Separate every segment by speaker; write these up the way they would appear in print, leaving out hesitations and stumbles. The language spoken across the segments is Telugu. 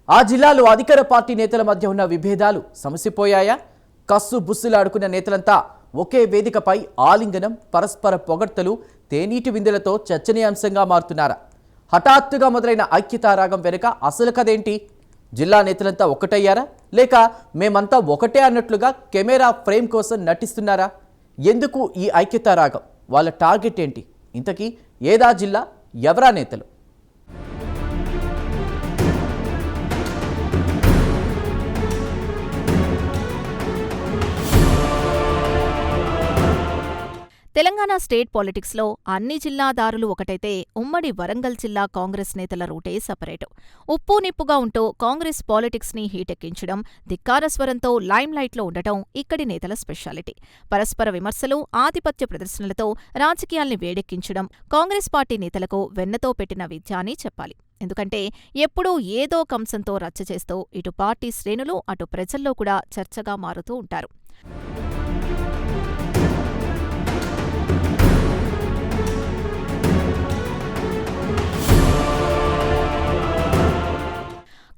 Speaker 1: ఆ జిల్లాలో అధికార పార్టీ నేతల మధ్య ఉన్న విభేదాలు సమసిపోయాయా? కస్సు బుస్సులాడుకున్న నేతలంతా ఒకే వేదికపై ఆలింగనం, పరస్పర పొగడ్తలు, తేనీటి విందులతో చర్చనీయాంశంగా మారుతున్నారా? హఠాత్తుగా మొదలైన ఐక్యతారాగం వెనుక అసలు కదేంటి? జిల్లా నేతలంతా ఒకటయ్యారా, లేక మేమంతా ఒకటే అన్నట్లుగా కెమెరా ఫ్రేమ్ కోసం నటిస్తున్నారా? ఎందుకు ఈ ఐక్యతారాగం? వాళ్ళ టార్గెట్ ఏంటి? ఇంతకీ ఏదా జిల్లా, ఎవరా నేతలు?
Speaker 2: తెలంగాణ స్టేట్ పాలిటిక్స్లో అన్ని జిల్లాదారులు ఒకటైతే ఉమ్మడి వరంగల్ జిల్లా కాంగ్రెస్ నేతల రూటే సపరేటు. ఉప్పు నిప్పుగా ఉంటూ కాంగ్రెస్ పాలిటిక్స్ని హీటెక్కించడం, ధిక్కార స్వరంతో లైమ్లైట్లో ఉండటం ఇక్కడి నేతల స్పెషాలిటీ. పరస్పర విమర్శలు, ఆధిపత్య ప్రదర్శనలతో రాజకీయాల్ని వేడెక్కించడం కాంగ్రెస్ పార్టీ నేతలకు వెన్నతో పెట్టిన విద్య అని చెప్పాలి. ఎందుకంటే ఎప్పుడూ ఏదో కంసంతో రచ్చ చేస్తూ ఇటు పార్టీ శ్రేణులు, అటు ప్రజల్లో కూడా చర్చగా మారుతూ ఉంటారు.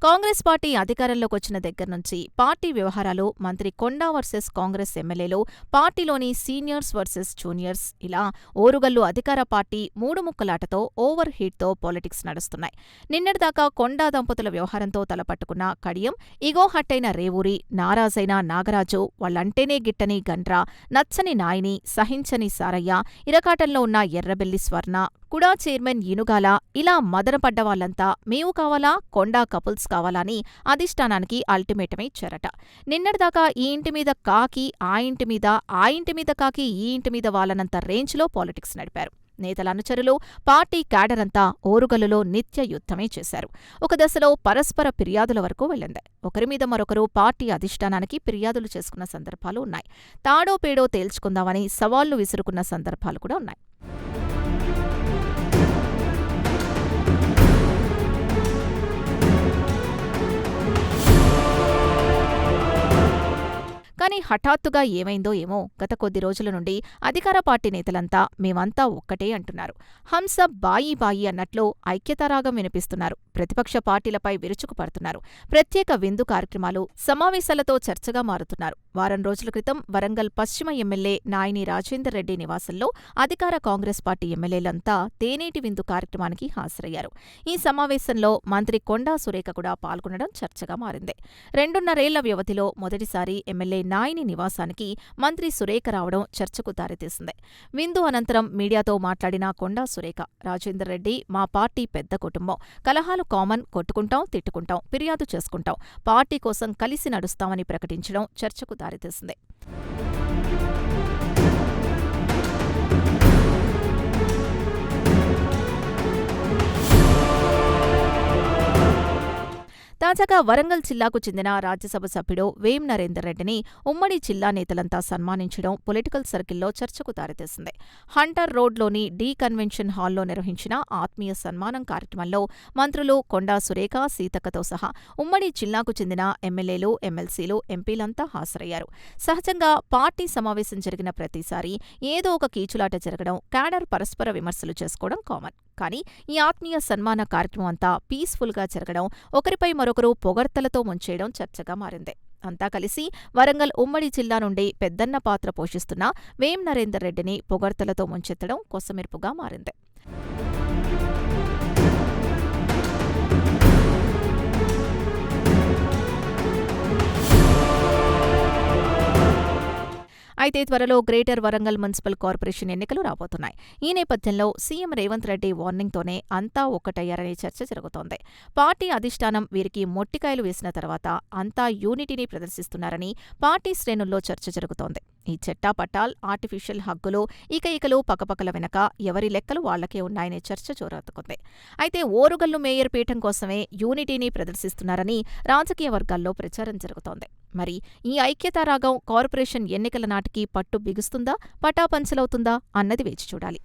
Speaker 2: కాంగ్రెస్ పార్టీ అధికారంలోకొచ్చిన దగ్గర్నుంచి పార్టీ వ్యవహారాలు, మంత్రి కొండా వర్సెస్ కాంగ్రెస్ ఎమ్మెల్యేలు, పార్టీలోని సీనియర్స్ వర్సెస్ జూనియర్స్, ఇలా ఓరుగల్లు అధికార పార్టీ మూడు ముక్కలాటతో, ఓవర్ హీట్తో పాలిటిక్స్ నడుస్తున్నాయి. నిన్నటిదాకా కొండా దంపతుల వ్యవహారంతో తలపట్టుకున్న కడియం, ఇగో హట్టైన రేవూరి, నారాజైన నాగరాజు, వాళ్ళంటేనే గిట్టని గండ్ర, నచ్చని నాయిని, సహించని సారయ్య, ఇరకాటంలో ఉన్న ఎర్రబెల్లి స్వర్ణ, కుడా చైర్మన్ ఇనుగాల, ఇలా మదనపడ్డవాళ్లంతా మేము కావాలా, కొండా కపుల్స్ కావాలా అని అధిష్టానానికి అల్టిమేటమే ఇచ్చారట. నిన్నటిదాకా ఈ ఇంటి మీద కాకి, ఆ ఇంటి మీద, ఆ ఇంటి మీద కాకి, ఈ ఇంటి మీద వాలనంత రేంజ్లో పాలిటిక్స్ నడిపారు. నేతల అనుచరులు, పార్టీ క్యాడరంతా ఓరుగల్లులో నిత్య యుద్ధమే చేశారు. ఒక దశలో పరస్పర ఫిర్యాదుల వరకు వెళ్ళింది. ఒకరి మీద మరొకరు పార్టీ అధిష్టానానికి ఫిర్యాదులు చేసుకున్న సందర్భాలు ఉన్నాయి. తాడో పేడో తేల్చుకుందామని సవాళ్లు విసురుకున్న సందర్భాలు కూడా ఉన్నాయి. కానీ హఠాత్తుగా ఏమైందో ఏమో, గత కొద్ది రోజుల నుండి అధికార పార్టీ నేతలంతా మేమంతా ఒక్కటే అంటున్నారు. హంస బాయి బాయి అన్నట్లు ఐక్యతారాగం వినిపిస్తున్నారు. ప్రతిపక్ష పార్టీలపై విరుచుకుపడుతున్నారు. ప్రత్యేక విందు కార్యక్రమాలు, సమావేశాలతో చర్చగా మారుతున్నారు. వారం రోజుల క్రితం వరంగల్ పశ్చిమ ఎమ్మెల్యే నాయిని రాజేందర్ రెడ్డి నివాసంలో అధికార కాంగ్రెస్ పార్టీ ఎమ్మెల్యేలంతా తేనేటి విందు కార్యక్రమానికి హాజరయ్యారు. ఈ సమావేశంలో మంత్రి కొండా సురేఖ కూడా పాల్గొనడం చర్చగా మారింది. 2.5 వ్యవధిలో మొదటిసారి ఎమ్మెల్యే నాయిని నివాసానికి మంత్రి సురేఖ రావడం చర్చకు దారితీసింది. విందు అనంతరం మీడియాతో మాట్లాడిన కొండా సురేఖ, రాజేందర్ రెడ్డి మా పార్టీ పెద్ద కుటుంబం, కలహాలు కామన్, కొట్టుకుంటాం, తిట్టుకుంటాం, ఫిర్యాదు చేసుకుంటాం, పార్టీ కోసం కలిసి నడుస్తామని ప్రకటించడం చర్చకు దారితీసింది. తాజాగా వరంగల్ జిల్లాకు చెందిన రాజ్యసభ సభ్యుడు వేం నరేందర్ రెడ్డిని ఉమ్మడి జిల్లా నేతలంతా సన్మానించడం పొలిటికల్ సర్కిల్లో చర్చకు దారితీసింది. హంటర్ రోడ్లోని డి కన్వెన్షన్ హాల్లో నిర్వహించిన ఆత్మీయ సన్మానం కార్యక్రమంలో మంత్రులు కొండా సురేఖ, సీతక్కతో సహా ఉమ్మడి జిల్లాకు చెందిన ఎమ్మెల్యేలు, ఎమ్మెల్సీలు, ఎంపీలంతా హాజరయ్యారు. సహజంగా పార్టీ సమావేశం జరిగిన ప్రతిసారి ఏదో ఒక కీచులాట జరగడం, క్యాడర్ పరస్పర విమర్శలు చేసుకోవడం కామన్. కానీ ఈ ఆత్మీయ సన్మాన కార్యక్రమం అంతా పీస్ఫుల్గా జరగడం, ఒకరిపై మరొకరు పొగడ్తలతో ముంచేయడం చర్చగా మారింది. అంతా కలిసి వరంగల్ ఉమ్మడి జిల్లా నుండి పెద్దన్న పాత్ర పోషిస్తున్న వేం నరేందర్ రెడ్డిని పొగడ్తలతో ముంచెత్తడం కొసమెరుపుగా మారింది. అయితే త్వరలో గ్రేటర్ వరంగల్ మున్సిపల్ కార్పొరేషన్ ఎన్నికలు రాబోతున్నాయి. ఈ నేపథ్యంలో సీఎం రేవంత్ రెడ్డి వార్నింగ్తోనే అంతా ఒక్కటయ్యారనే చర్చ జరుగుతోంది. పార్టీ అధిష్టానం వీరికి మొట్టికాయలు వేసిన తర్వాత అంతా యూనిటీని ప్రదర్శిస్తున్నారని పార్టీ శ్రేణుల్లో చర్చ జరుగుతోంది. ఈ చెట్టాపట్టాల్, ఆర్టిఫిషియల్ హగ్గులు, ఇకలు పకపకల వెనక ఎవరి లెక్కలు వాళ్లకే ఉన్నాయనే చర్చ జోరెత్తుకుంది. అయితే ఓరుగల్లు మేయర్ పీఠం కోసమే యూనిటీని ప్రదర్శిస్తున్నారని రాజకీయ వర్గాల్లో ప్రచారం జరుగుతోంది. మరి ఈ ఐక్యతారాగం కార్పొరేషన్ ఎన్నికల నాటికి పట్టు బిగుస్తుందా, పటాపంచలవుతుందా అన్నది వేచి చూడాలి.